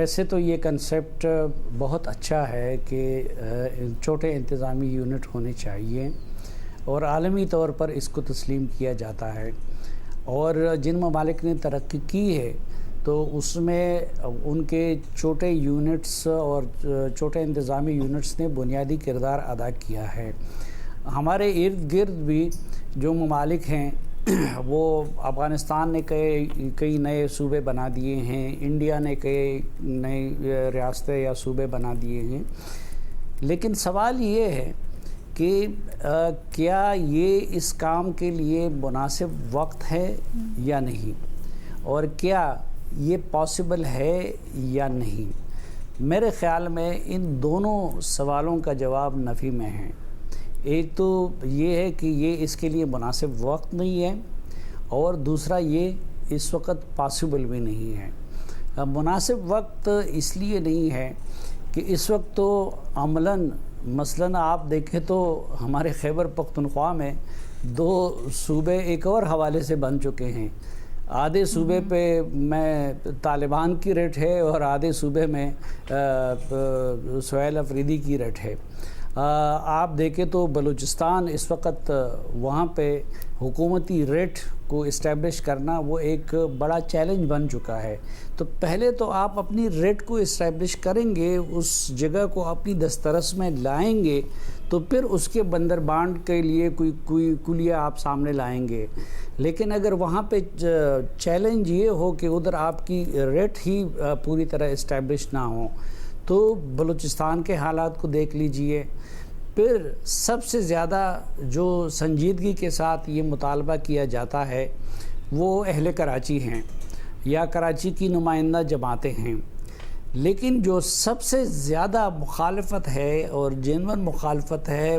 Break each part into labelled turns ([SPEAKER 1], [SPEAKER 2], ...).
[SPEAKER 1] ویسے تو یہ کنسیپٹ بہت اچھا ہے کہ چھوٹے انتظامی یونٹ ہونے چاہیے اور عالمی طور پر اس کو تسلیم کیا جاتا ہے، اور جن ممالک نے ترقی کی ہے تو اس میں ان کے چھوٹے یونٹس اور چھوٹے انتظامی یونٹس نے بنیادی کردار ادا کیا ہے۔ ہمارے ارد گرد بھی جو ممالک ہیں وہ افغانستان نے کئی نئے صوبے بنا دیے ہیں، انڈیا نے کئی نئی ریاستیں یا صوبے بنا دیے ہیں، لیکن سوال یہ ہے کہ کیا یہ اس کام کے لیے مناسب وقت ہے یا نہیں، اور کیا یہ پاسبل ہے یا نہیں؟ میرے خیال میں ان دونوں سوالوں کا جواب نفی میں ہے۔ ایک تو یہ ہے کہ یہ اس کے لیے مناسب وقت نہیں ہے، اور دوسرا یہ اس وقت پاسبل بھی نہیں ہے۔ مناسب وقت اس لیے نہیں ہے کہ اس وقت تو عملاً مثلاً آپ دیکھیں تو ہمارے خیبر پختونخوا میں 2 صوبے ایک اور حوالے سے بن چکے ہیں۔ آدھے صوبے پہ میں طالبان کی ریٹ ہے اور آدھے صوبے میں سہیل افریدی کی ریٹ ہے۔ آپ دیکھیں تو بلوچستان اس وقت وہاں پہ حکومتی ریٹ کو اسٹیبلش کرنا وہ ایک بڑا چیلنج بن چکا ہے۔ تو پہلے تو آپ اپنی ریٹ کو اسٹیبلش کریں گے، اس جگہ کو اپنی دسترس میں لائیں گے، تو پھر اس کے بندربانٹ کے لیے کوئی کلیہ آپ سامنے لائیں گے۔ لیکن اگر وہاں پہ چیلنج یہ ہو کہ ادھر آپ کی ریٹ ہی پوری طرح اسٹیبلش نہ ہو، تو بلوچستان کے حالات کو دیکھ لیجئے۔ پھر سب سے زیادہ جو سنجیدگی کے ساتھ یہ مطالبہ کیا جاتا ہے وہ اہل کراچی ہیں یا کراچی کی نمائندہ جماعتیں ہیں، لیکن جو سب سے زیادہ مخالفت ہے اور جینون مخالفت ہے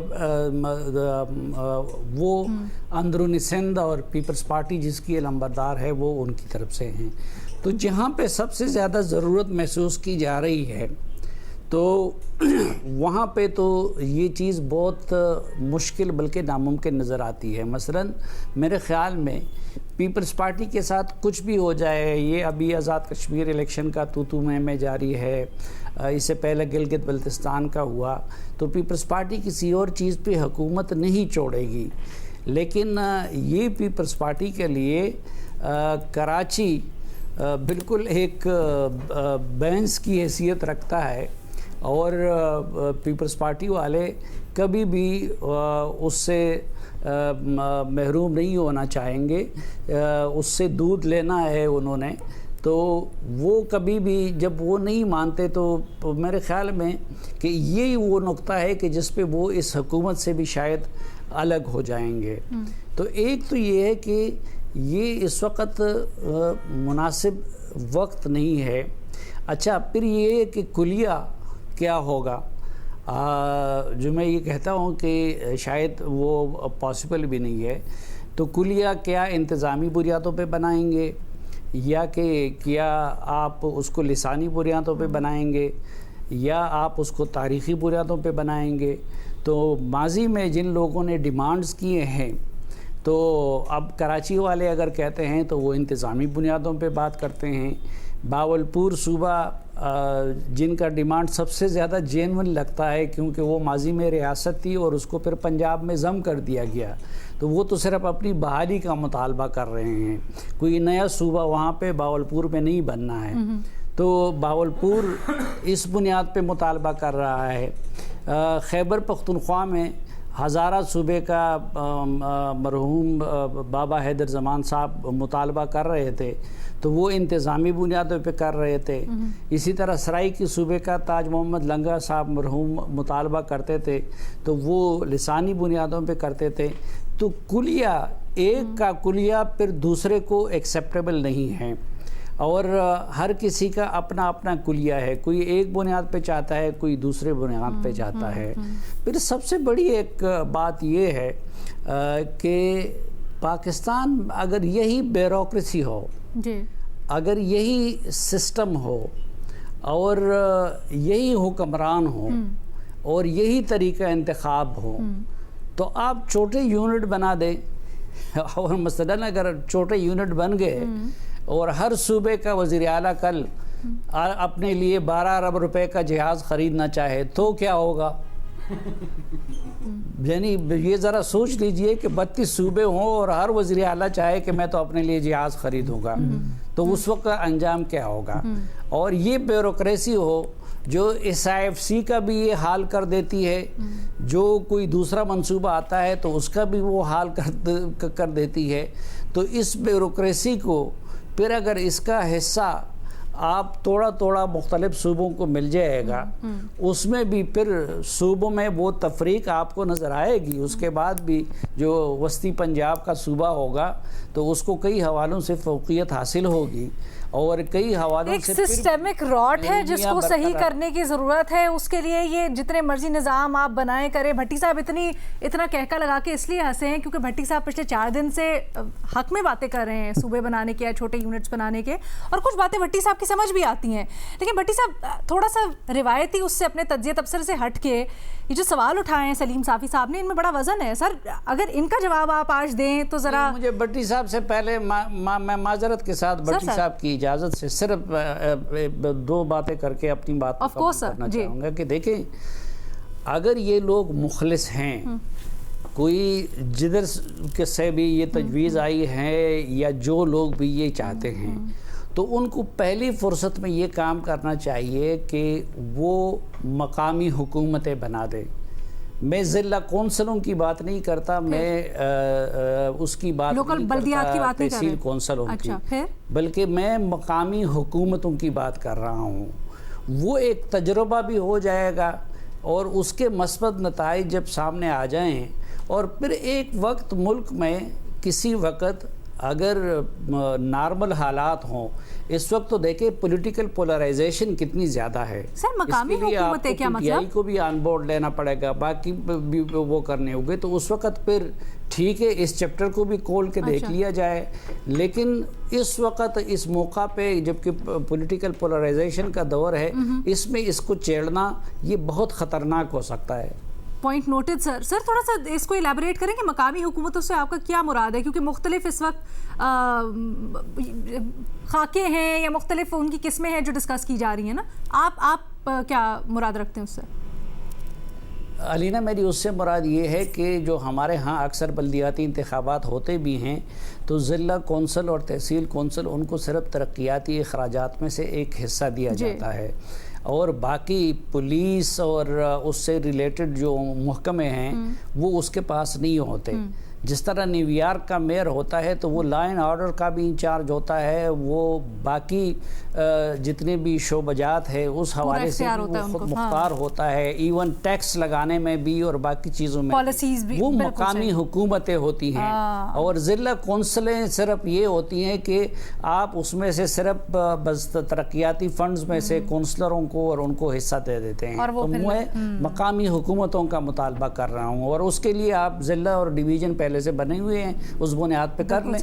[SPEAKER 1] وہ اندرونی سندھ اور پیپلز پارٹی جس کی علمبردار ہے وہ ان کی طرف سے ہیں۔ تو جہاں پہ سب سے زیادہ ضرورت محسوس کی جا رہی ہے تو وہاں پہ تو یہ چیز بہت مشکل بلکہ ناممکن نظر آتی ہے۔ مثلا میرے خیال میں پیپلز پارٹی کے ساتھ کچھ بھی ہو جائے، یہ ابھی آزاد کشمیر الیکشن کا تو میں جاری ہے، اس سے پہلے گلگت بلتستان کا ہوا، تو پیپلز پارٹی کسی اور چیز پہ حکومت نہیں چھوڑے گی، لیکن یہ پیپلز پارٹی کے لیے کراچی بالکل ایک بینس کی حیثیت رکھتا ہے، اور پیپلز پارٹی والے کبھی بھی اس سے محروم نہیں ہونا چاہیں گے۔ اس سے دودھ لینا ہے انہوں نے، تو وہ کبھی بھی جب وہ نہیں مانتے تو میرے خیال میں کہ یہی وہ نقطہ ہے کہ جس پہ وہ اس حکومت سے بھی شاید الگ ہو جائیں گے۔ تو ایک تو یہ ہے کہ یہ اس وقت مناسب وقت نہیں ہے۔ اچھا، پھر یہ ہے کہ کلیہ کیا ہوگا، جو میں یہ کہتا ہوں کہ شاید وہ پاسبل بھی نہیں ہے۔ تو کلیہ کیا انتظامی بنیادوں پہ بنائیں گے، یا کہ کیا آپ اس کو لسانی بنیادوں پہ بنائیں گے، یا آپ اس کو تاریخی بنیادوں پہ بنائیں گے؟ تو ماضی میں جن لوگوں نے ڈیمانڈز کیے ہیں، تو اب کراچی والے اگر کہتے ہیں تو وہ انتظامی بنیادوں پہ بات کرتے ہیں۔ باولپور صوبہ جن کا ڈیمانڈ سب سے زیادہ جینون لگتا ہے کیونکہ وہ ماضی میں ریاست تھی اور اس کو پھر پنجاب میں ضم کر دیا گیا، تو وہ تو صرف اپنی بحالی کا مطالبہ کر رہے ہیں، کوئی نیا صوبہ وہاں پہ باولپور میں نہیں بننا ہے۔ تو باولپور اس بنیاد پہ مطالبہ کر رہا ہے۔ خیبر پختونخوا میں ہزارہ صوبے کا مرحوم بابا حیدر زمان صاحب مطالبہ کر رہے تھے، تو وہ انتظامی بنیادوں پہ کر رہے تھے۔ اسی طرح سرائی کی صوبے کا تاج محمد لنگا صاحب مرحوم مطالبہ کرتے تھے، تو وہ لسانی بنیادوں پہ کرتے تھے۔ تو کلیہ ایک کا کلیہ پھر دوسرے کو ایکسیپٹیبل نہیں ہے، اور ہر کسی کا اپنا اپنا کلیہ ہے، کوئی ایک بنیاد پہ چاہتا ہے، کوئی دوسرے بنیاد پہ چاہتا ہے۔ پھر سب سے بڑی ایک بات یہ ہے کہ پاکستان اگر یہی بیوروکریسی ہو، اگر یہی سسٹم ہو، اور یہی حکمران ہو، اور یہی طریقہ انتخاب ہو، تو آپ چھوٹے یونٹ بنا دیں، اور مثلاً اگر چھوٹے یونٹ بن گئے اور ہر صوبے کا وزیر اعلیٰ کل اپنے لیے 12 ارب روپے کا جہاز خریدنا چاہے تو کیا ہوگا؟ یعنی یہ ذرا سوچ لیجئے کہ 32 صوبے ہوں اور ہر وزیر اعلیٰ چاہے کہ میں تو اپنے لیے جہاز خریدوں گا، تو اس وقت انجام کیا ہوگا؟ اور یہ بیوروکریسی ہو جو SIFC کا بھی یہ حال کر دیتی ہے، جو کوئی دوسرا منصوبہ آتا ہے تو اس کا بھی وہ حال کر دیتی ہے، تو اس بیوروکریسی کو پھر اگر اس کا حصہ آپ توڑا مختلف صوبوں کو مل جائے گا، اس میں بھی پھر صوبوں میں وہ تفریق آپ کو نظر آئے گی۔ اس کے بعد بھی جو وسطی پنجاب کا صوبہ ہوگا تو اس کو کئی حوالوں سے فوقیت حاصل ہوگی، اور کئی حوالوں سے
[SPEAKER 2] ایک سسٹمک راٹ ہے جس کو صحیح کرنے کی ضرورت ہے۔ اس کے لیے یہ جتنے مرضی نظام آپ بنائیں کریں، بھٹی صاحب اتنا کہکا لگا کے اس لیے ہنسے ہیں کیونکہ بھٹی صاحب پچھلے 4 دن سے حق میں باتیں کر رہے ہیں صوبے بنانے کے یا چھوٹے یونٹس بنانے کے، اور کچھ باتیں بھٹی صاحب کی سمجھ بھی آتی ہیں، لیکن بھٹی صاحب تھوڑا سا روایتی اس سے اپنے تجزیہ تبصرے سے ہٹ کے یہ جو سوال اٹھائے ہیں سلیم صافی صاحب نے، ان میں بڑا وزن ہے سر، اگر ان کا جواب آپ آج دیں تو ذرا۔
[SPEAKER 1] مجھے بھٹی صاحب سے پہلے میں معذرت کے ساتھ بھٹی صاحب کی اجازت سے صرف 2 باتیں کر کے اپنی بات کو کرنا چاہوں گا کہ دیکھیں، اگر یہ لوگ مخلص ہیں، کوئی جدھر سے بھی یہ تجویز آئی ہے یا جو لوگ بھی یہ چاہتے ہیں، تو ان کو پہلی فرصت میں یہ کام کرنا چاہیے کہ وہ مقامی حکومتیں بنا دیں۔ میں ضلع کونسلوں کی بات نہیں کرتا، میں اس کی بات نہیں کرتا تحصیل کونسلوں کی، بلکہ میں مقامی حکومتوں کی بات کر رہا ہوں۔ وہ ایک تجربہ بھی ہو جائے گا اور اس کے مثبت نتائج جب سامنے آ جائیں، اور پھر ایک وقت ملک میں کسی وقت اگر نارمل حالات ہوں، اس وقت تو دیکھیں پولیٹیکل پولرائزیشن کتنی زیادہ ہے،
[SPEAKER 2] سر مقامی حکومتیں کیا مطلب؟
[SPEAKER 1] PTI کو بھی آن بورڈ لینا پڑے گا، باقی بھی وہ کرنے ہوگے، تو اس وقت پھر ٹھیک ہے اس چیپٹر کو بھی کھول کے دیکھ لیا جائے، لیکن اس وقت اس موقع پہ جبکہ پولیٹیکل پولرائزیشن کا دور ہے، اس میں اس کو چھیڑنا یہ بہت خطرناک ہو سکتا ہے۔
[SPEAKER 2] پوائنٹ نوٹڈ سر۔ سر تھوڑا سا اس کو الیبوریٹ کریں کہ مقامی حکومتوں سے آپ کا کیا مراد ہے، کیونکہ مختلف اس وقت خاکے ہیں یا مختلف ان کی قسمیں ہیں جو ڈسکس کی جا رہی ہیں نا، آپ کیا مراد رکھتے ہیں اس سے؟
[SPEAKER 1] علینا میری اس سے مراد یہ ہے کہ جو ہمارے ہاں اکثر بلدیاتی انتخابات ہوتے بھی ہیں تو ضلع کونسل اور تحصیل کونسل ان کو صرف ترقیاتی اخراجات میں سے ایک حصہ دیا جاتا ہے، اور باقی پولیس اور اس سے ریلیٹڈ جو محکمے ہیں وہ اس کے پاس نہیں ہوتے۔ جس طرح نیو یارک کا میئر ہوتا ہے تو وہ لا اینڈ آرڈر کا بھی انچارج ہوتا ہے، وہ باقی جتنے بھی شعبجات ہے اس حوالے سے وہ خود مختار ہوتا ہے، ایون ٹیکس لگانے میں بھی اور باقی چیزوں میں وہ مقامی حکومتیں ہوتی ہیں، اور ضلع کونسلیں صرف یہ ہوتی ہیں کہ آپ اس میں سے صرف بس ترقیاتی فنڈز میں سے کونسلروں کو اور ان کو حصہ دے دیتے ہیں، تو میں مقامی حکومتوں کا مطالبہ کر رہا ہوں، اور اس کے لیے آپ ضلع اور ڈویژن پہلے سے بنے ہوئے ہیں، اس بنیاد پہ کر لیں۔